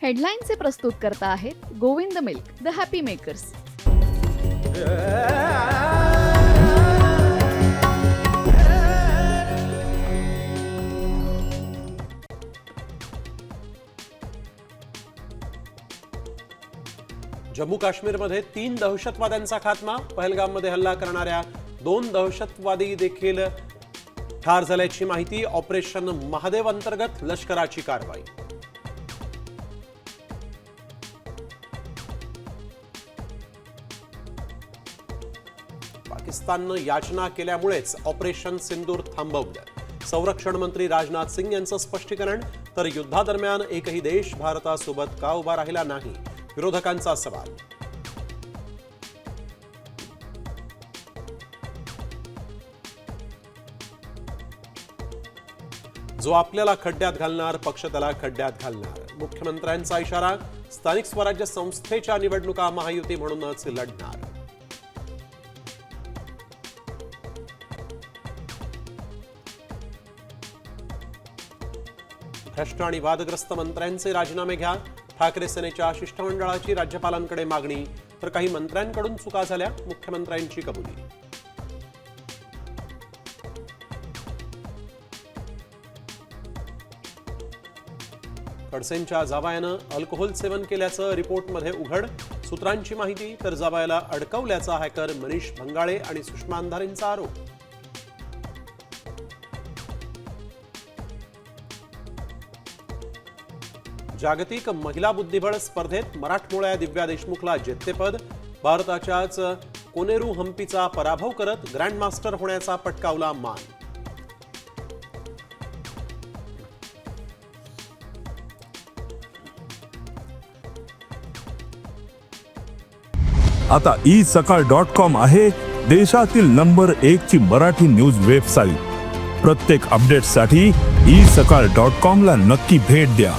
हेडलाईनचे प्रस्तुत करता आहेत Govind milk, the happy makers. Jammu काश्मीरमध्ये 3 दहशतवाद्यांचा खात्मा. पहलगाममध्ये हल्ला करणाऱ्या 2 दहशतवादी देखील ठार झाल्याची माहिती. ऑपरेशन महादेव अंतर्गत लष्कराची कारवाई. पाकिस्ताननं याचना केल्यामुळेच ऑपरेशन सिंदूर थांबवलं. संरक्षण मंत्री राजनाथ सिंग यांचं स्पष्टीकरण. तर युद्धादरम्यान एकही देश भारतासोबत का उभा राहिला नाही, विरोधकांचा सवाल. जो आपल्याला खड्ड्यात घालणार, पक्ष त्याला खड्ड्यात घालणार. मुख्यमंत्र्यांचा इशारा. स्थानिक स्वराज्य संस्थेच्या निवडणुका महायुती म्हणूनच लढणार. भ्रष्ट आणि वादग्रस्त मंत्र्यांचे राजीनामे घ्या. ठाकरे सेनेच्या शिष्टमंडळाची राज्यपालांकडे मागणी. तर काही मंत्र्यांकडून चुका झाल्या, मुख्यमंत्र्यांची कबुली. खडसेंच्या जावयानं अल्कोहोल सेवन केल्याचं रिपोर्टमध्ये उघड. सूत्रांची माहिती. तर जावयाला अडकवल्याचा हॅकर मनीष भंगाळे आणि सुषमा अंधारेंचा आरोप. जागतिक महिला बुद्धिबळ स्पर्धेत मराठमोळ्या दिव्या देशमुखला जेतेपद. भारताच्याच कोनेरू हम्पीचा पराभव करत ग्रँडमास्टर होण्याचा पटकावला मान. आता isakal.com आहे देशातील नंबर 1 ची मराठी न्यूज वेबसाईट. प्रत्येक अपडेटसाठी isakal.com ला नक्की भेट द्या.